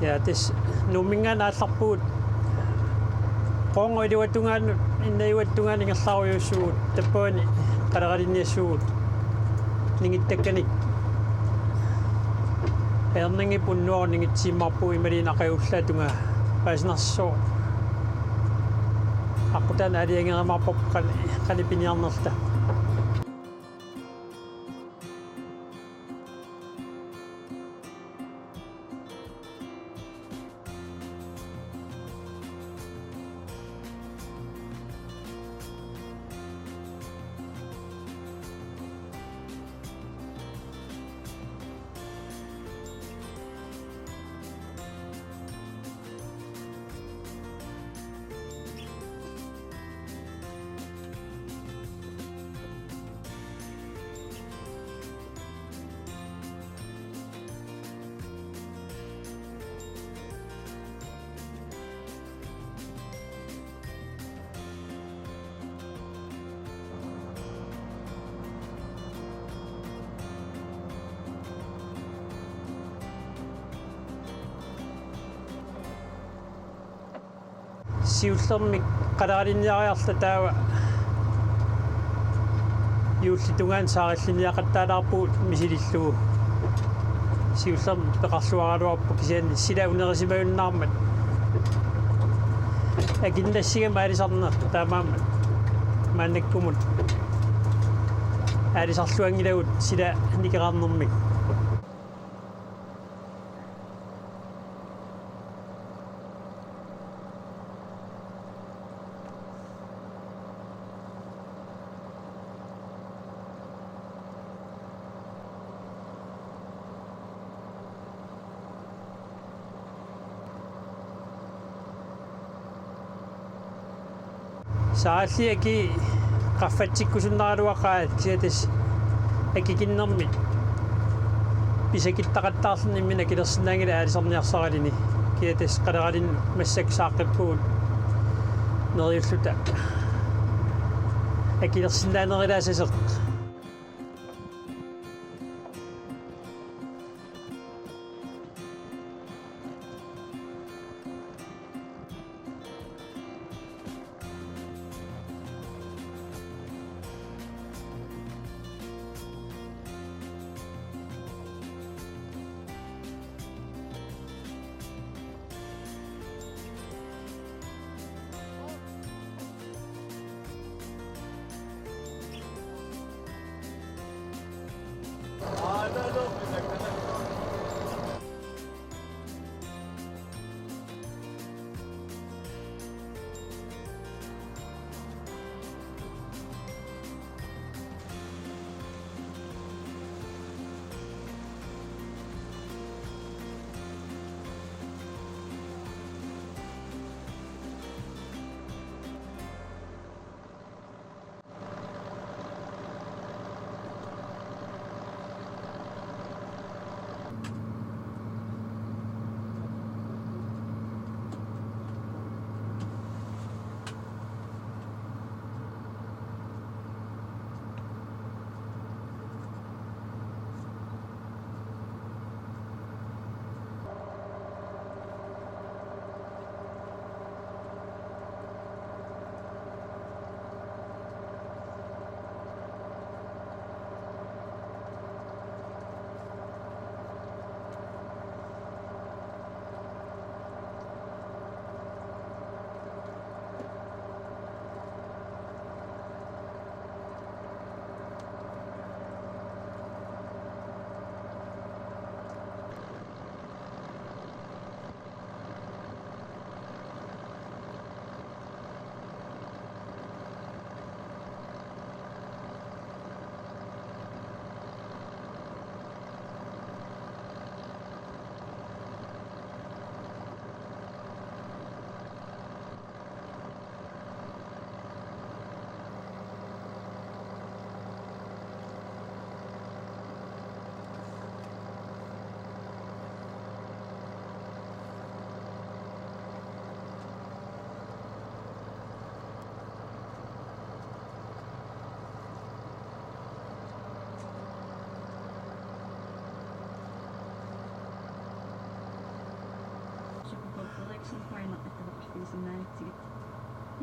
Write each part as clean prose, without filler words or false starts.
ya tes numingan asaput kongo diwatungan inda iwatungan ng asawa yung suit tapon kadakarin niya suit ningit teknik kaya nangit puno ningit sima po imari na kayo sa tunga pas naso ako tan ada yang mapop kanipinyan nasta siusamik kadakarin niya kaya sa tawa yusitungan sa kasinya katana po misilito siusam pakaswaro po kasi sila una kasi ba yun naman aginda siya marisan na tama manik kumul ari sa suang ilaw sila hindi ka kanumik sa asi aki kafetsi kusunarwa ka siyates aki kinnammi bisa kita katas ni mina kita senang ada samnya sakali ni kiyates kadakarin mesek sakit pun nol suta aki senang ada sesok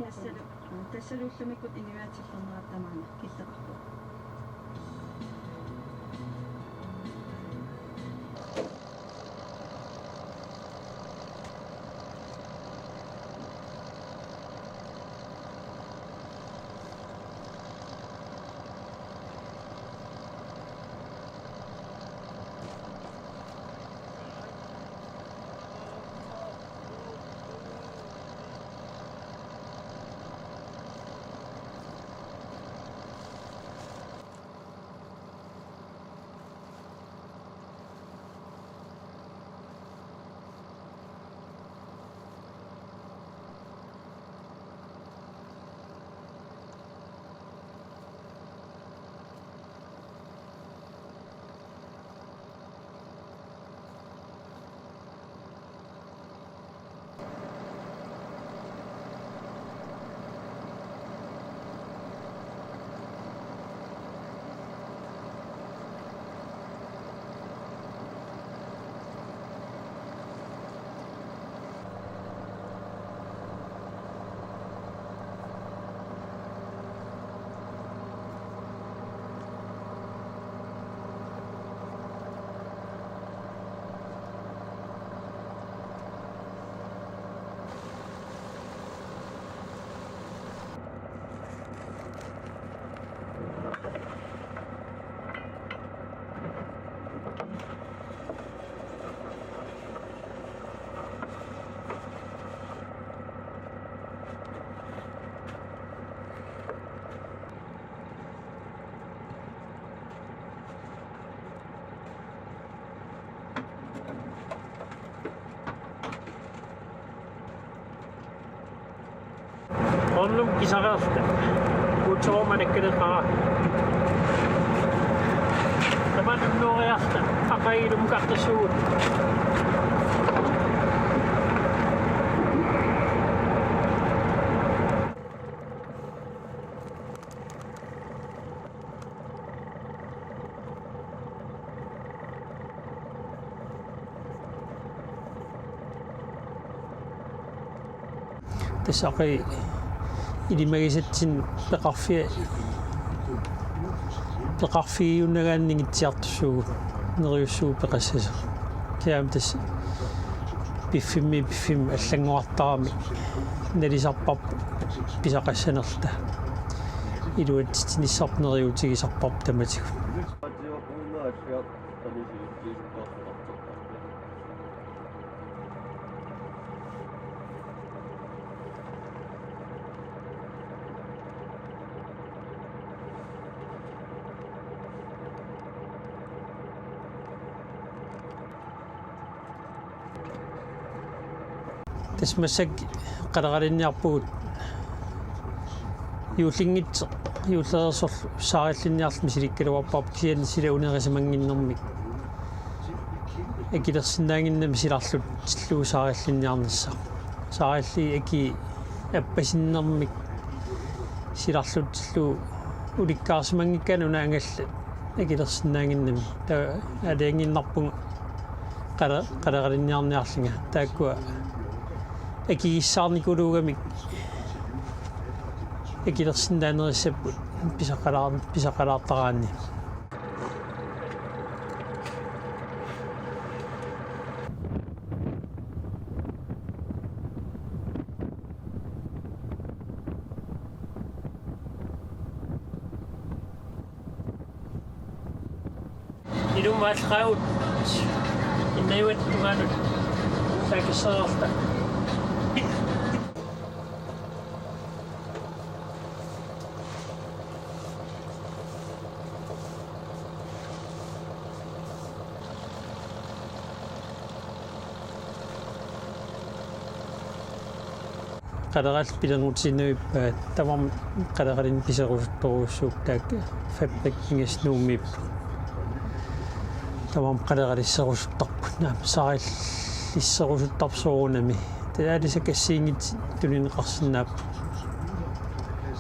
Яссалу тассалууллумиккут иниуаатиллернератамаана киллеқарпу. Onnum kisarasta. Kutsuomanekkeneqara. Tamannuoriarta aqailum qartasuut. Tasaqi ilimagissatsin peqarfiunagaanningitsiartussuugu neriussuu peqassasa kiam tas piffimmi allanguartarami nalisarpap pisaqassanerta iluatsinissarneriutigisarpap tamatigu tasmassak qalaqalinniarpugut yuullingitse yuulleresorlu saariallinniarlumi silikkaluarpaap kisian silauneerisamanginnermik akilersinnaanginnami silarlut tilluu saariallinniarnissa saarialli aki appasinnэрmik silarlut tilluu ulikkaarsimangikkanuna angalla akilersinnaanginnami ta alianginnarpunga qalaqalinniarniarlinga taakkua akigissаарnikuluugamik akilersinnaanerisapput pisaqalaartaraanni ilumaalqaut innayuat tugaanut saakissaarta qaleqal pilerngutinuippaat tavam qaleqalin piserusuttoruussuuk taak fabrikkingasnuummiip tavam qaleqalisserusuttarput naam saarilisserusuttarsoorunami taalisakassiingit tulineqarsinnaap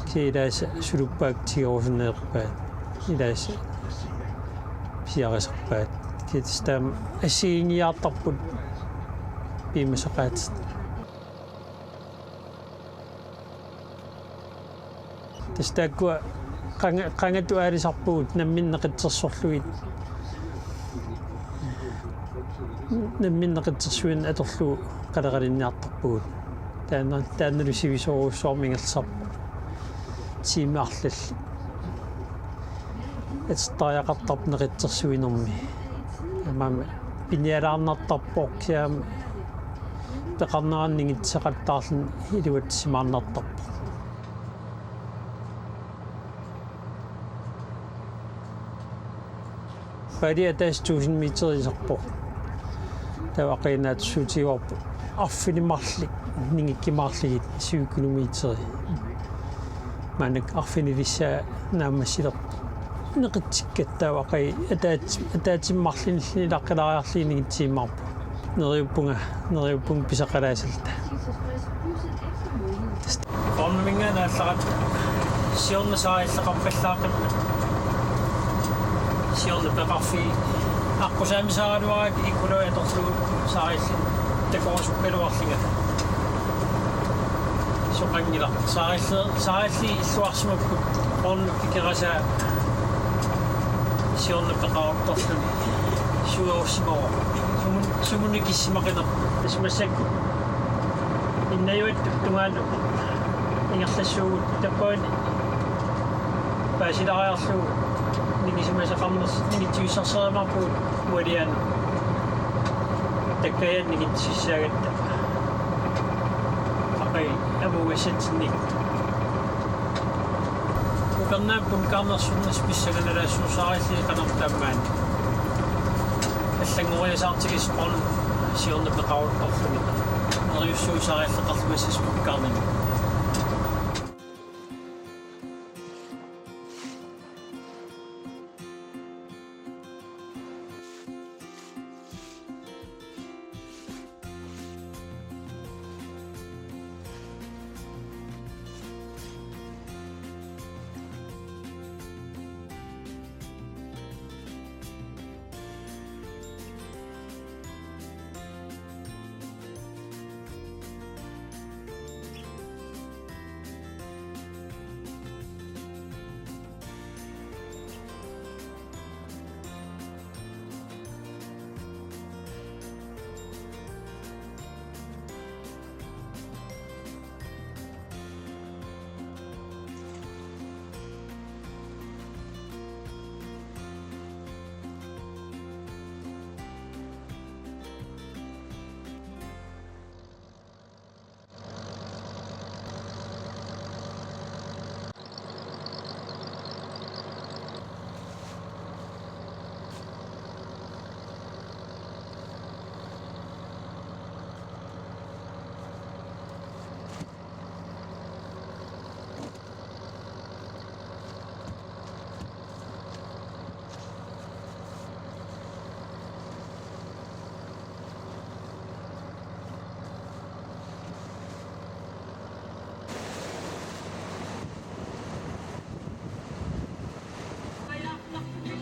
kiilaasa suluppaak tigerusunneerpaat ilaasa piarisarpaat kiitastam assiingiaartarput piimasaqaat тастааккуа qangatu aalisarpugut namminneqitsersorluit намминнеқитсерсуин аторлу қалеқалинниартарпугут таанналу сивисоруссуармингерлсарпу тимаарлалли эстаяқартарп неқитсерсуинерми амаама пиниалаарнартарпооркиаама пеқарнераннингитсеқаттаарлун илуатсимаарнартарпу париа тастуусин митерисарпо тавақинаат суутигорпу арфинимарлик нингиккимаарлигит 7 километри манак арфинилиссаа наамассилер неқитсиккаттаавақай атаатиммарлинилли лаққилариарлиинигитсииммарпу нериуппунга писақалаасалта форминга наалларат сиорнасааиллақарпаллаақип сиорна пеқарфи аққусаамисааруарак икулуаторлу сааилли такорсуккалуарлига соқангила сааилли иллуарсимаппут орнуккикераса сиорна пеқарторлу суоорсимоо сумуникиссимақинер тасмассакку иннаюат тугаалу ингерлассуугут таппаани паасилариарлуу нигисимасақарнерс нигитсуиссарсеримарпуут уалиана таккаяат нигитсиссаагатта ақай амугассатсинник укернааппун карнерсуннас писсаганалаассуусаарилли канартаамаани аллангориасаартигис он сиорна пеқарутторлуни нериуссуусаариллеқарлумассас пуккаарними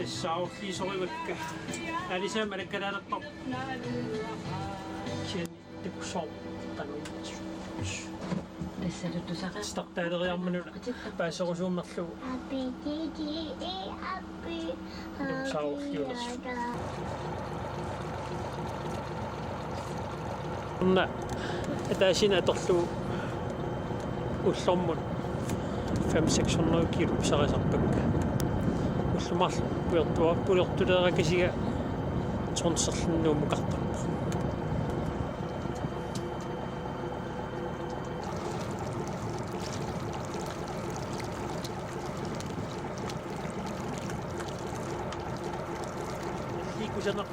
саулли соривакка алисаама алаккалаанерпар кин тиксоо тануитсу тассалуттусаqa стартаалериарманула паасерусууммерлу апи тиги апи сауллиулерс унна атаасина аторлу уллормут 500-600 кило сарисарпакка уллумарлу пулертулеракасига тронсерлиннуумукартарпу ликусана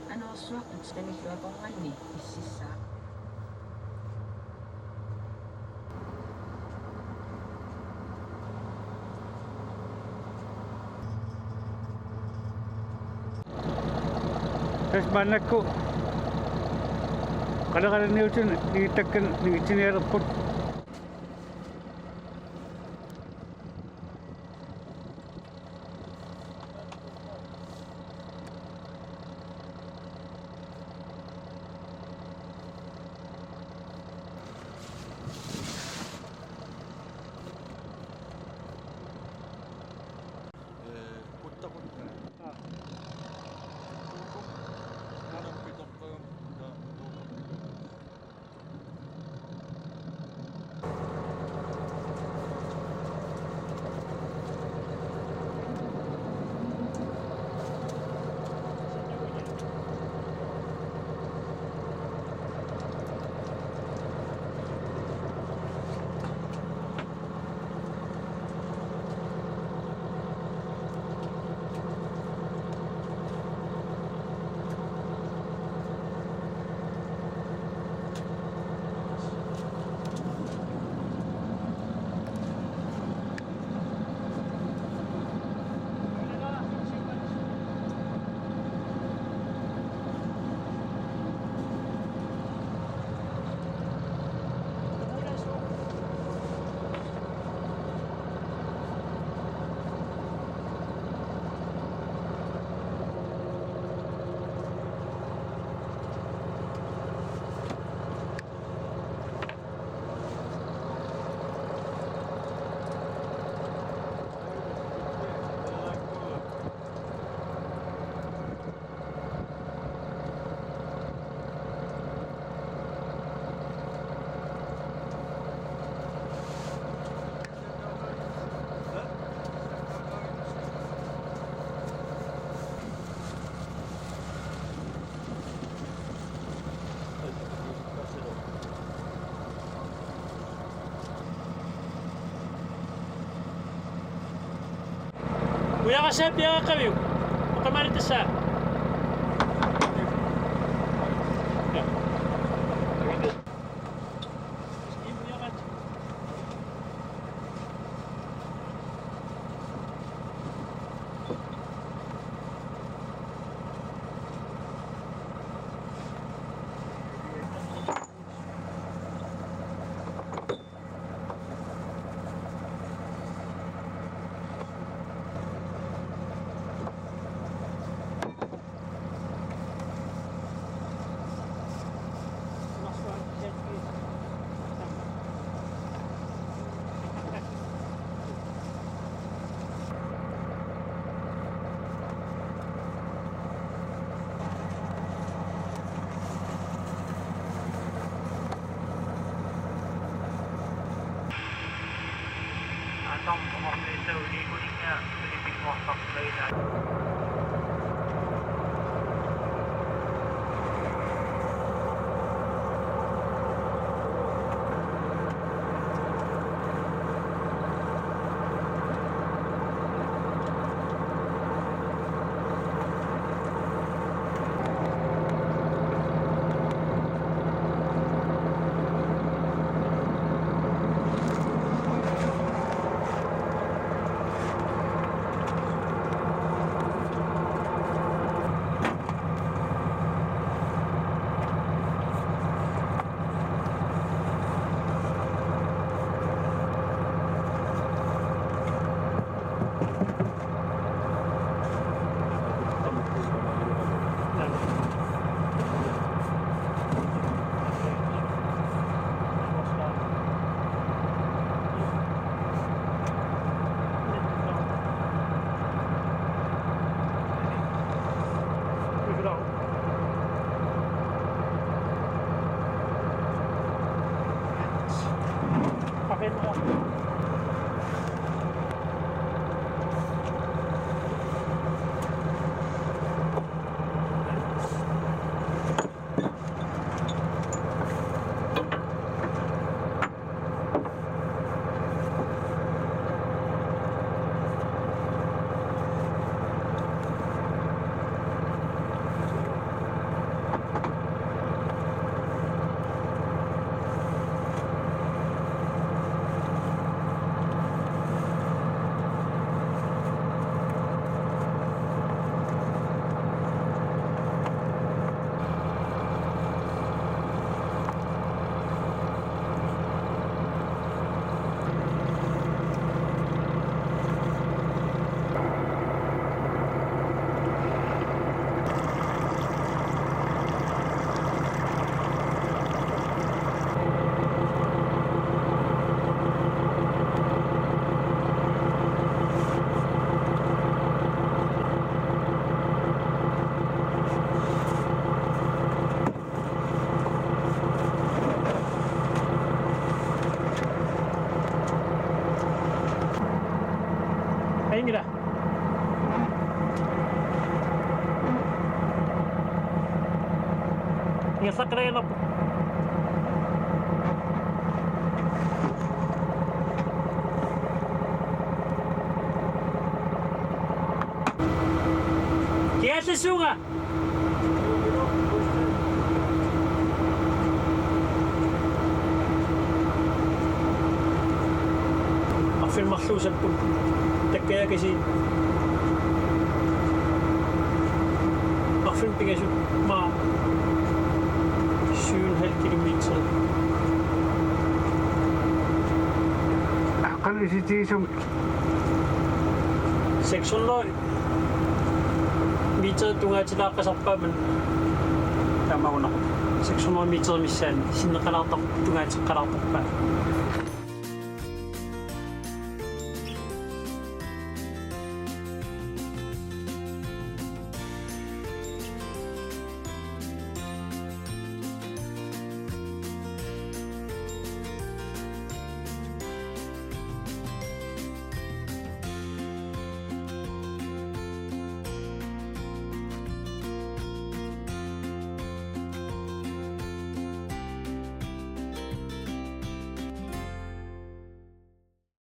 Ano swak instead of abangan ni isisa. Terus banyak ko. Kadang-kadang ni ucun ditekan di sini airport. Kuya Kasep, ya kami. Pagkamalit sa. Tingasak na yan ako. Kaya sa sunga. Afin maklusap po. Kaya kasi Afin pingas ma syun hel kilometer. Akal isi tisong Section lo meter tunga sila kasapa man. Tama ko na. Section lo meter misan sinakalatak tunga sa kalatak pa.